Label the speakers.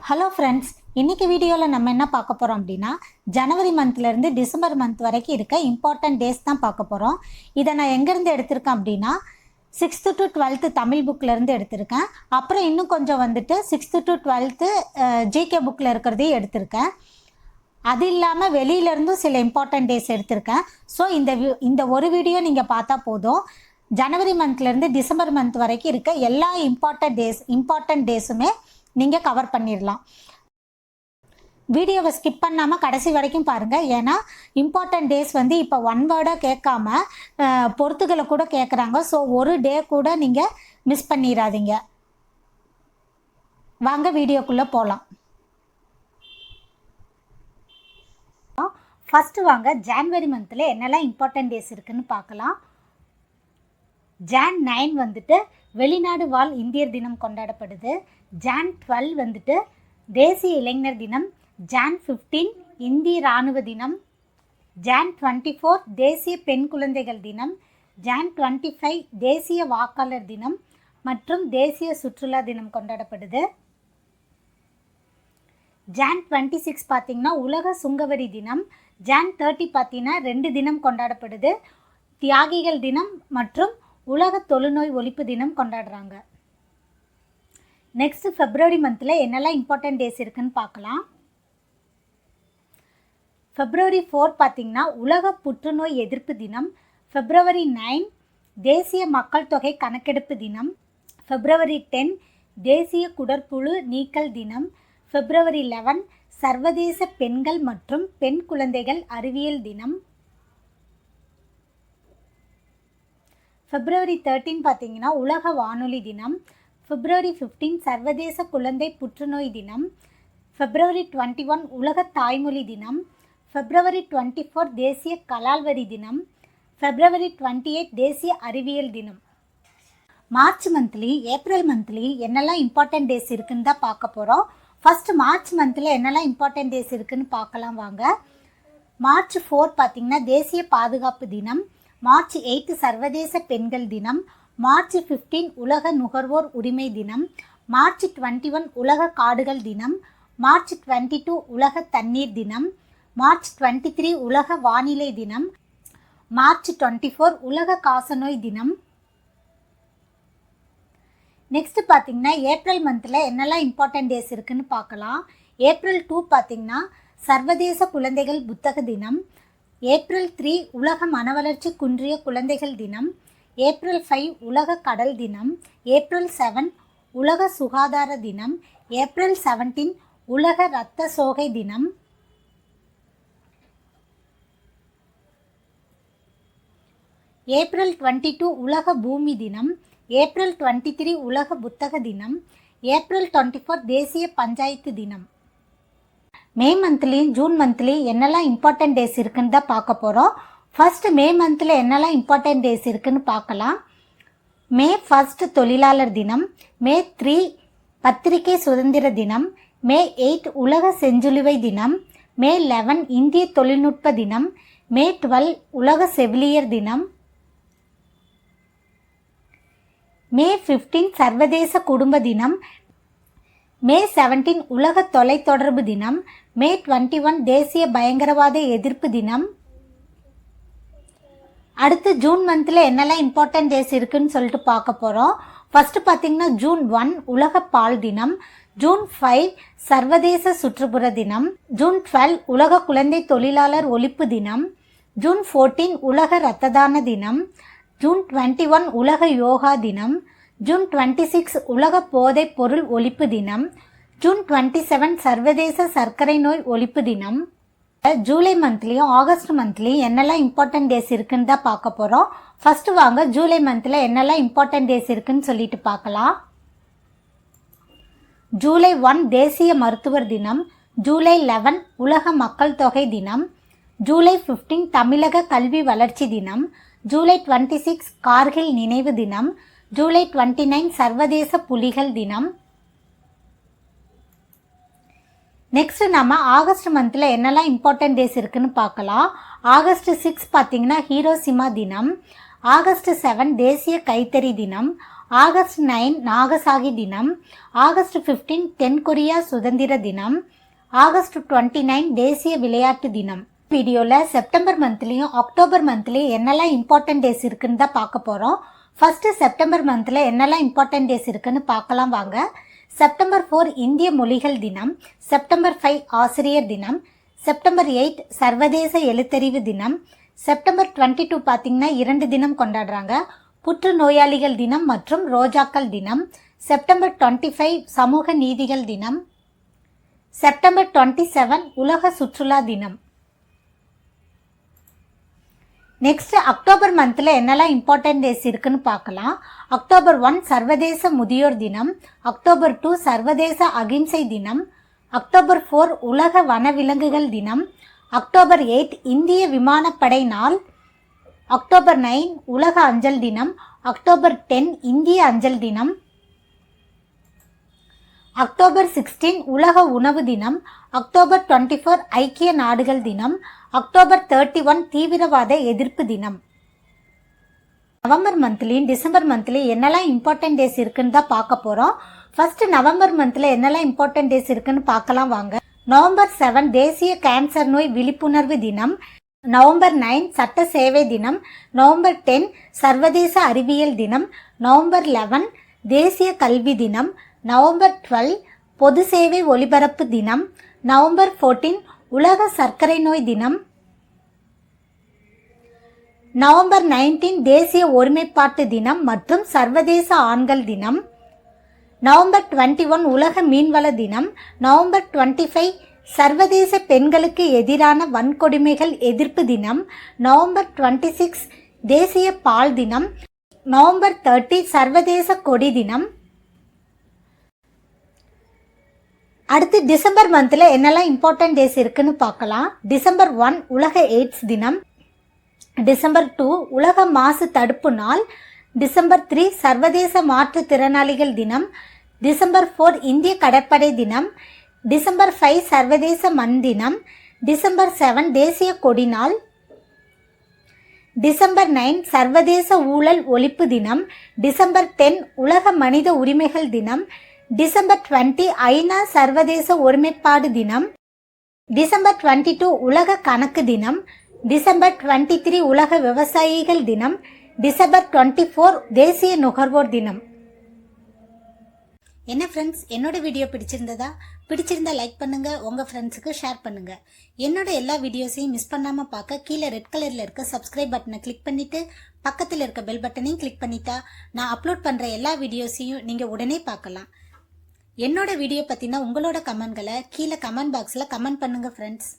Speaker 1: Hello friends, இன்றைக்கி வீடியோவில் நம்ம என்ன பார்க்க போகிறோம் அப்படின்னா ஜனவரி மந்த்லேருந்து டிசம்பர் மந்த் வரைக்கும் இருக்க இம்பார்ட்டன்ட் டேஸ் தான் பார்க்க போகிறோம். இதை நான் எங்கேருந்து எடுத்திருக்கேன் அப்படின்னா 6th to 12th தமிழ் புக்கிலேருந்து எடுத்திருக்கேன். அப்புறம் இன்னும் கொஞ்சம் வந்துட்டு 6th to 12th ஜிகே புக்கில் இருக்கிறதையும் எடுத்திருக்கேன். அது இல்லாமல் வெளியிலேருந்தும் சில இம்பார்ட்டன்ட் டேஸ் எடுத்திருக்கேன். ஸோ இந்த ஒரு வீடியோ நீங்கள் பார்த்தா போதும், ஜனவரி மந்த்லேருந்து டிசம்பர் மந்த் வரைக்கும் இருக்க எல்லா இம்பார்ட்டன்ட் டேஸுமே நீங்கள் கவர் பண்ணிடலாம். வீடியோவை ஸ்கிப் பண்ணாமல் கடைசி வரைக்கும் பாருங்கள். ஏன்னா இம்பார்ட்டன்ட் டேஸ் வந்து இப்போ ஒன் வேர்டாக கேட்காம பொறுத்துகளை கூட கேட்குறாங்க. ஸோ ஒரு டே கூட நீங்கள் மிஸ் பண்ணிடாதீங்க. வாங்க வீடியோக்குள்ளே போகலாம். ஃபஸ்ட்டு வாங்க ஜான்வரி மந்தில் என்னெல்லாம் இம்பார்ட்டன்ட் டேஸ் இருக்குதுன்னு பார்க்கலாம். Jan 9 வந்துட்டு வெளிநாடு வாழ் இந்தியர் தினம் கொண்டாடப்படுது. Jan 12 வந்துட்டு தேசிய இளைஞர் தினம். Jan 15 இந்திய இராணுவ தினம். Jan 24 தேசிய பெண் குழந்தைகள் தினம். Jan 25 தேசிய வாக்காளர் தினம் மற்றும் தேசிய சுற்றுலா தினம் கொண்டாடப்படுது. Jan 26 பார்த்திங்கன்னா உலக சுங்கவரி தினம். Jan 30 பார்த்திங்கன்னா 2 தினம் கொண்டாடப்படுது. தியாகிகள் தினம் மற்றும் உலக தொழுநோய் ஒழிப்பு தினம் கொண்டாடுறாங்க. நெக்ஸ்ட் ஃபெப்ரவரி மந்தில் என்னெல்லாம் இம்பார்ட்டன்ட் டேஸ் இருக்குன்னு பார்க்கலாம். February 4 பார்த்திங்கன்னா உலக புற்றுநோய் எதிர்ப்பு தினம். February 9 தேசிய மக்கள் தொகை கணக்கெடுப்பு தினம். February 10 தேசிய குடற்புழு நீக்கல் தினம். February 11 சர்வதேச பெண்கள் மற்றும் பெண் குழந்தைகள் அறிவியல் தினம். February 13 பார்த்திங்கன்னா உலக வானொலி தினம். February 15 சர்வதேச குழந்தை புற்றுநோய் தினம். February 21 உலக தாய்மொழி தினம். February 24 தேசிய கலால்வரி தினம். February 28 தேசிய அறிவியல் தினம். மார்ச் மந்த்லி ஏப்ரல் மந்த்லி என்னெல்லாம் இம்பார்ட்டன்ட் டேஸ் இருக்குன்னு தான் பார்க்க போகிறோம். ஃபஸ்ட்டு மார்ச் மந்தில் என்னெல்லாம் இம்பார்ட்டன்ட் டேஸ் இருக்குதுன்னு பார்க்கலாம் வாங்க. March 4 பார்த்திங்கன்னா தேசிய பாதுகாப்பு தினம். March 8 சர்வதேச பெண்கள் தினம். March 15 உலக நுகர்வோர் உரிமை தினம். March 21 உலக காடுகள் தினம். March 22 உலக தண்ணீர் தினம். March 23 உலக வானிலை தினம். March 24 உலக காசநோய் தினம். நெக்ஸ்ட் பார்த்திங்கன்னா ஏப்ரல் மந்தில் என்னெல்லாம் இம்பார்ட்டன்ட் டேஸ் இருக்குதுன்னு பார்க்கலாம். April 2 பார்த்திங்கன்னா சர்வதேச குழந்தைகள் புத்தக தினம். April 3 உலக மனவளர்ச்சி குன்றிய குழந்தைகள் தினம். April 5 உலக கடல் தினம். April 7 உலக சுகாதார தினம். April 17 உலக இரத்த சோகை தினம். April 22 உலக பூமி தினம். April 23 உலக புத்தக தினம். April 24 தேசிய பஞ்சாயத்து தினம். மே மந்த்லேயும் ஜூன் மந்த்லேயும் என்னெல்லாம் இம்பார்ட்டன்ட் டேஸ் இருக்குன்னு தான் பார்க்க போகிறோம். ஃபஸ்ட்டு மே மந்தில் என்னெல்லாம் இம்பார்ட்டன்ட் டேஸ் இருக்குதுன்னு பார்க்கலாம். May 1 தொழிலாளர் தினம். May 3 பத்திரிகை சுதந்திர தினம். May 8 உலக செஞ்சிலுவை தினம். May 11 இந்திய தொழில்நுட்ப தினம். May 12 உலக செவிலியர் தினம். May 15 சர்வதேச குடும்ப தினம். May 17 உலக தொலைத்தொடர்பு தினம். May 21 தேசிய பயங்கரவாத எதிர்ப்பு தினம். அடுத்து ஜூன் மந்தில் என்னெல்லாம் இம்பார்ட்டன்ட் டேஸ் இருக்குதுன்னு சொல்லிட்டு பார்க்க போகிறோம். ஃபஸ்ட்டு பார்த்திங்கன்னா June 1 உலக பால் தினம். June 5 சர்வதேச சுற்றுப்புற தினம். June 12 உலக குழந்தை தொழிலாளர் ஒழிப்பு தினம். June 14 உலக இரத்த தான தினம். June 21 உலக யோகா தினம். June 26 உலக போதைப் பொருள் ஒழிப்பு தினம். June 27 சர்வதேச சர்க்கரை நோய் ஒழிப்பு தினம். ஜூலை மந்த்லேயும் ஆகஸ்ட் மந்த்லேயும் என்னெல்லாம் இம்பார்ட்டன்ட் டேஸ் இருக்குன்னு தான் பார்க்க போகிறோம். ஃபஸ்ட்டு வாங்க ஜூலை மந்தில் என்னெல்லாம் இம்பார்ட்டன்ட் டேஸ் இருக்குன்னு சொல்லிட்டு பார்க்கலாம். July 1 தேசிய மருத்துவர் தினம். July 11 உலக மக்கள் தொகை தினம். July 15 தமிழக கல்வி வளர்ச்சி தினம். July 26 கார்கில் நினைவு தினம். July 29 சர்வதேச புலிகள் தினம். நெக்ஸ்ட் நம்ம ஆகஸ்ட் மந்தில் என்னெல்லாம் இம்பார்ட்டன்ட் டேஸ் இருக்குதுன்னு பார்க்கலாம். August 6 பார்த்திங்கன்னா ஹீரோசிமா தினம். August 7 தேசிய கைத்தறி தினம். ஆகஸ்ட் 9 நாகசாகி தினம். ஆகஸ்ட் 15 தென்கொரியா சுதந்திர தினம். ஆகஸ்ட் 29 தேசிய விளையாட்டு தினம். வீடியோவில் செப்டம்பர் மந்த்லேயும் அக்டோபர் மந்த்லேயும் என்னெல்லாம் இம்பார்ட்டன்ட் டேஸ் இருக்குன்னு தான் பார்க்க போகிறோம். ஃபர்ஸ்ட் செப்டம்பர் மந்தில் என்னெல்லாம் இம்பார்ட்டன்ட் டேஸ் இருக்குன்னு பார்க்கலாம் வாங்க. செப்டம்பர் 4 இந்திய மொழிகள் தினம். செப்டம்பர் 5 ஆசிரியர் தினம். செப்டம்பர் 8 சர்வதேச எழுத்தறிவு தினம். செப்டம்பர் 22 பார்த்தீங்கன்னா 2 தினம் கொண்டாடுறாங்க, புற்றுநோயாளிகள் தினம் மற்றும் ரோஜாக்கள் தினம். செப்டம்பர் 25 சமூக நீதிகள் தினம். செப்டம்பர் 27 உலக சுற்றுலா தினம். நெக்ஸ்ட் அக்டோபர் மந்தில் என்னெல்லாம் இம்பார்ட்டன்ட் டேஸ் இருக்குன்னு பார்க்கலாம். அக்டோபர் 1 சர்வதேச முதியோர் தினம். அக்டோபர் 2 சர்வதேச அகிம்சை தினம். அக்டோபர் 4 உலக வனவிலங்குகள் தினம். அக்டோபர் 8 இந்திய விமானப்படை நாள். அக்டோபர் 9 உலக அஞ்சல் தினம். அக்டோபர் 10 இந்திய அஞ்சல் தினம். அக்டோபர் 16 உலக உணவு தினம். அக்டோபர் 24 ஐக்கிய நாடுகள் தினம். அக்டோபர் 31 தீவிரவாத எதிர்ப்பு தினம். நவம்பர் மந்த்லேயும் டிசம்பர் மந்த்லேயும் என்னெல்லாம் இம்பார்ட்டன்ட் டேஸ் இருக்குன்னு தான் பார்க்க போகிறோம். ஃபர்ஸ்ட் நவம்பர் மந்தில் என்னெல்லாம் இம்பார்ட்டன்ட் டேஸ் இருக்குன்னு பார்க்கலாம் வாங்க. நவம்பர் 7 தேசிய கேன்சர் நோய் விழிப்புணர்வு தினம். நவம்பர் 9 சட்ட சேவை தினம். நவம்பர் 10 சர்வதேச அறிவியல் தினம். நவம்பர் 11 தேசிய கல்வி தினம். நவம்பர் 12 பொது சேவை ஒலிபரப்பு தினம். நவம்பர் 14 உலக சர்க்கரை நோய் தினம். நவம்பர் 19 தேசிய ஒருமைப்பாட்டு தினம் மற்றும் சர்வதேச ஆண்கள் தினம். நவம்பர் 21 உலக மீன்வள தினம். நவம்பர் 25 சர்வதேச பெண்களுக்கு எதிரான வன்கொடுமைகள் எதிர்ப்பு தினம். நவம்பர் 26 தேசிய பால் தினம். நவம்பர் 30 சர்வதேச கொடி தினம். அடுத்து டிசம்பர் மந்தில் என்னெல்லாம் இம்பார்ட்டன்ட் டேஸ் இருக்குன்னு பார்க்கலாம். டிசம்பர் 1 உலக எய்ட்ஸ் தினம். டிசம்பர் 2 உலக மாசு தடுப்பு நாள். டிசம்பர் 3 சர்வதேச மாற்றுத்திறனாளிகள் தினம். டிசம்பர் 4 இந்திய கடற்படை தினம். டிசம்பர் 5 சர்வதேச மண் தினம். டிசம்பர் 7 தேசிய கொடி நாள். டிசம்பர் 9 சர்வதேச ஊழல் ஒழிப்பு தினம். டிசம்பர் 10 உலக மனித உரிமைகள் தினம். டிசம்பர் 20 ஐநா சர்வதேச ஒருமைப்பாடு தினம். டிசம்பர் 22 உலக கணக்கு தினம். டிசம்பர் 23 உலக விவசாயிகள் தினம். டிசம்பர் 24 தேசிய நுகர்வோர் தினம். என்ன ஃப்ரெண்ட்ஸ், என்னோட வீடியோ பிடிச்சிருந்தா லைக் பண்ணுங்க, உங்க ஃப்ரெண்ட்ஸுக்கு ஷேர் பண்ணுங்க. என்னோட எல்லா வீடியோஸையும் மிஸ் பண்ணாம பார்க்க கீழே ரெட் கலர்ல இருக்க சப்ஸ்கிரைப் பட்டனை கிளிக் பண்ணிட்டு பக்கத்தில் இருக்க பெல் பட்டனையும் கிளிக் பண்ணிட்டா நான் அப்லோட் பண்ற எல்லா வீடியோஸையும் நீங்க உடனே பார்க்கலாம். என்னோட வீடியோ பத்தின உங்களோட கமெண்ட்களை கீழே கமெண்ட் பாக்ஸ்ல கமெண்ட் பண்ணுங்க ஃப்ரெண்ட்ஸ்.